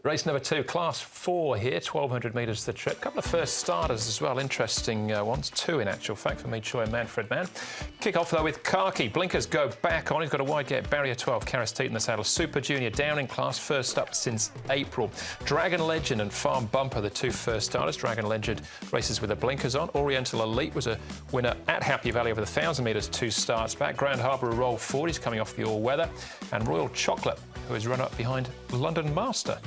Race number 2, Class 4 here, 1,200 metres the trip. A couple of first starters as well, interesting ones. 2 in actual fact for me, Choi and Manfred Mann. Kick off though with Khaki. Blinkers go back on. He's got a wide gate barrier 12. Karis Teat in the saddle. Super Junior down in class, first up since April. Dragon Legend and Farm Bumper, the 2 first starters. Dragon Legend races with the blinkers on. Oriental Elite was a winner at Happy Valley over the 1,000 metres 2 starts back. Grand Harbour a roll forward. He's coming off the all-weather. And Royal Chocolate, who has run up behind London Master.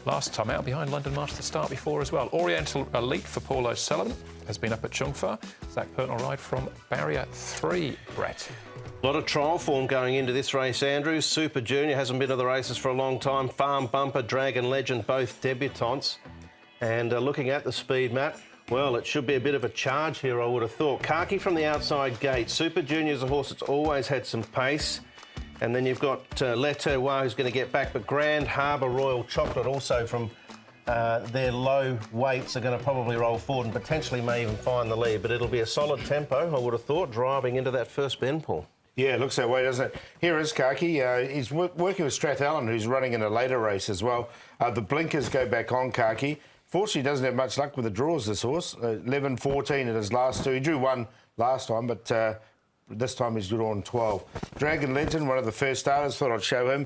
Last time out behind London Master the start before as well. Oriental Elite for Paul O'Sullivan has been up at Chungfa. Zach Purtnell ride from Barrier 3, Brett. A lot of trial form going into this race, Andrew. Super Junior hasn't been to the races for a long time. Farm Bumper, Dragon Legend, both debutants. And looking at the speed map, well, it should be a bit of a charge here, I would have thought. Khaki from the outside gate. Super Junior's a horse that's always had some pace. And then you've got Leterroir, who's going to get back, but Grand Harbour Royal Chocolate also from their low weights are going to probably roll forward and potentially may even find the lead. But it'll be a solid tempo, I would have thought, driving into that first bend, Paul. Yeah, it looks that way, doesn't it? Here is Khaki. He's working with Strathallan, who's running in a later race as well. The blinkers go back on Khaki. Fortunately, he doesn't have much luck with the draws, this horse. 11-14 in his last 2. He drew 1 last time, but this time he's good on 12. Dragon Legend, one of the first starters, thought I'd show him.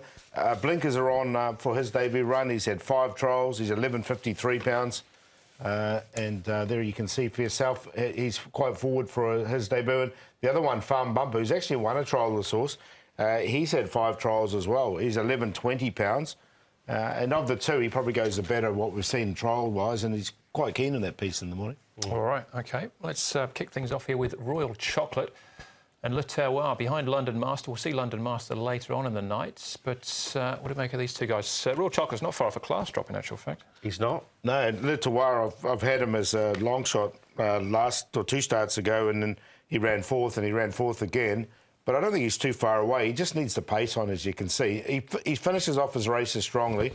Blinkers are on for his debut run. He's had 5 trials. He's 11.53 pounds. And there you can see for yourself, he's quite forward for his debut. And the other one, Farm Bumper, who's actually won a trial of this horse. He's had 5 trials as well. He's 11.20 pounds. And of the 2, he probably goes the better what we've seen trial-wise, and he's quite keen on that piece in the morning. All right, OK. Let's kick things off here with Royal Chocolate. And Le Terroir behind London Master. We'll see London Master later on in the night. But what do you make of these 2 guys? Royal Chocolate's not far off a class drop, in actual fact. He's not? No, Le Terroir, I've had him as a long shot last or 2 starts ago, and then he ran 4th and he ran 4th again. But I don't think he's too far away. He just needs the pace on, as you can see. He finishes off his races strongly.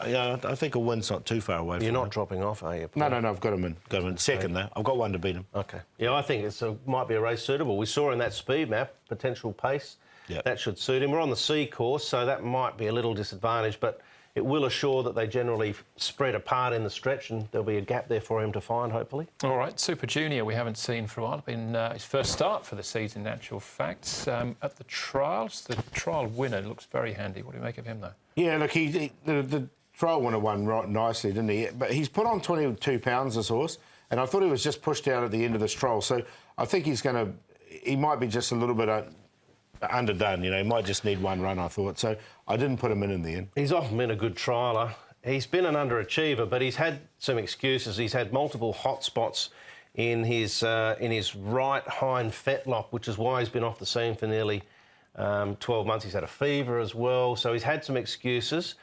Yeah, I think a win's not too far away. You're not dropping off, are you, Paul? No, I've got him in. Got him in second now. I've got 1 to beat him. OK. Yeah, I think it might be a race suitable. We saw in that speed map, potential pace. Yep. That should suit him. We're on the C course, so that might be a little disadvantage, but it will assure that they generally spread apart in the stretch, and there'll be a gap there for him to find, hopefully. All right, Super Junior we haven't seen for a while. Been his first start for the season, in actual fact. At the trials, the trial winner looks very handy. What do you make of him, though? Yeah, look, the trial winner won right nicely, didn't he? But he's put on 22 pounds, this horse, and I thought he was just pushed out at the end of this trial. So I think he might be just a little bit underdone, you know. He might just need 1 run, I thought. So I didn't put him in the end. He's often been a good trialer. He's been an underachiever, but he's had some excuses. He's had multiple hot spots in his right hind fetlock, which is why he's been off the scene for nearly 12 months. He's had a fever as well, so he's had some excuses.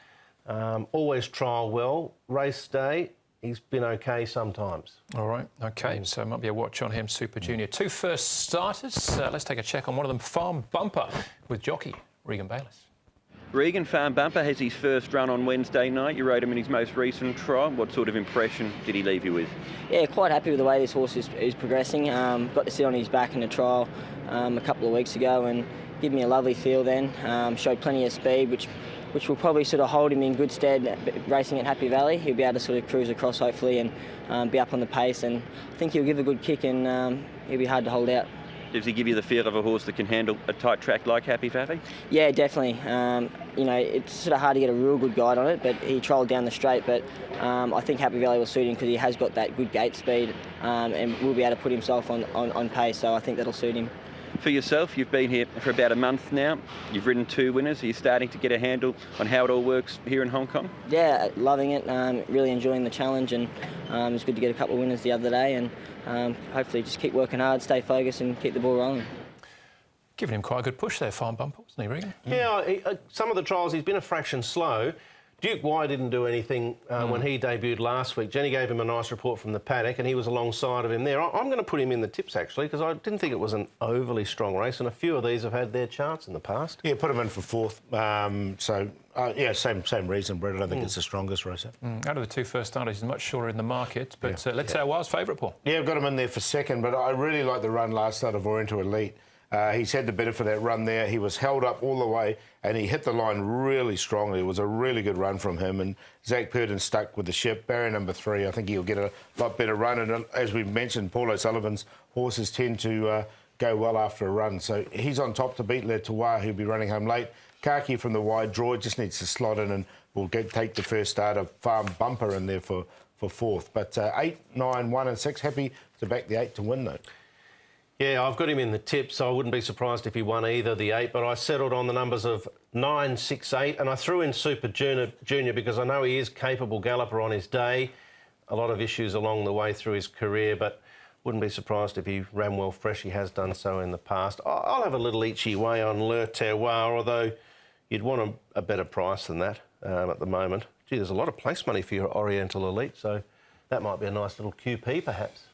Always trial well. Race day, he's been OK sometimes. All right, OK, so it might be a watch on him, Super Junior. 2 first starters. Let's take a check on one of them, Farm Bumper, with jockey Regan Bayliss. Regan, Farm Bumper has his first run on Wednesday night. You rode him in his most recent trial. What sort of impression did he leave you with? Yeah, quite happy with the way this horse is progressing. Got to sit on his back in a trial a couple of weeks ago and give me a lovely feel then. Showed plenty of speed, which will probably sort of hold him in good stead racing at Happy Valley. He'll be able to sort of cruise across hopefully and be up on the pace, and I think he'll give a good kick and he'll be hard to hold out. Does he give you the feel of a horse that can handle a tight track like Happy Valley? Yeah, definitely. You know, it's sort of hard to get a real good guide on it, but he trialled down the straight, but I think Happy Valley will suit him because he has got that good gate speed and will be able to put himself on pace, so I think that'll suit him. For yourself, you've been here for about a month now. You've ridden 2 winners. Are you starting to get a handle on how it all works here in Hong Kong? Yeah, loving it. Really enjoying the challenge, and it was good to get a couple of winners the other day, and hopefully just keep working hard, stay focused and keep the ball rolling. Giving him quite a good push there, Farm Bumper, wasn't he, Regan? Yeah, some of the trials he's been a fraction slow. Duke Y didn't do anything when he debuted last week. Jenny gave him a nice report from the paddock and he was alongside of him there. I'm going to put him in the tips, actually, because I didn't think it was an overly strong race, and a few of these have had their chance in the past. Yeah, put him in for 4th. Yeah, same reason, Brett. I don't think it's the strongest racer. Out of the 2 first starters, he's much shorter in the market, but let's say Wild's favourite, Paul. Yeah, I've got him in there for 2nd, but I really like the run last start of Oriental Elite. He's had the benefit of that run there. He was held up all the way and he hit the line really strongly. It was a really good run from him. And Zach Purden stuck with the ship. Barrier number 3, I think he'll get a lot better run. And as we mentioned, Paul O'Sullivan's horses tend to go well after a run. So he's on top to beat Le Tour, who'll be running home late. Kaki from the wide draw just needs to slot in and we'll take the first start of Farm Bumper in there for 4th. But 8, 9, 1 and 6, happy to back the 8 to win though. Yeah, I've got him in the tip, so I wouldn't be surprised if he won either the 8, but I settled on the numbers of 9, 6, 8, and I threw in Super Junior because I know he is capable galloper on his day. A lot of issues along the way through his career, but wouldn't be surprised if he ran well fresh. He has done so in the past. I'll have a little eachy way on Le Terroir, although you'd want a better price than that at the moment. Gee, there's a lot of place money for your Oriental Elite, so that might be a nice little QP perhaps.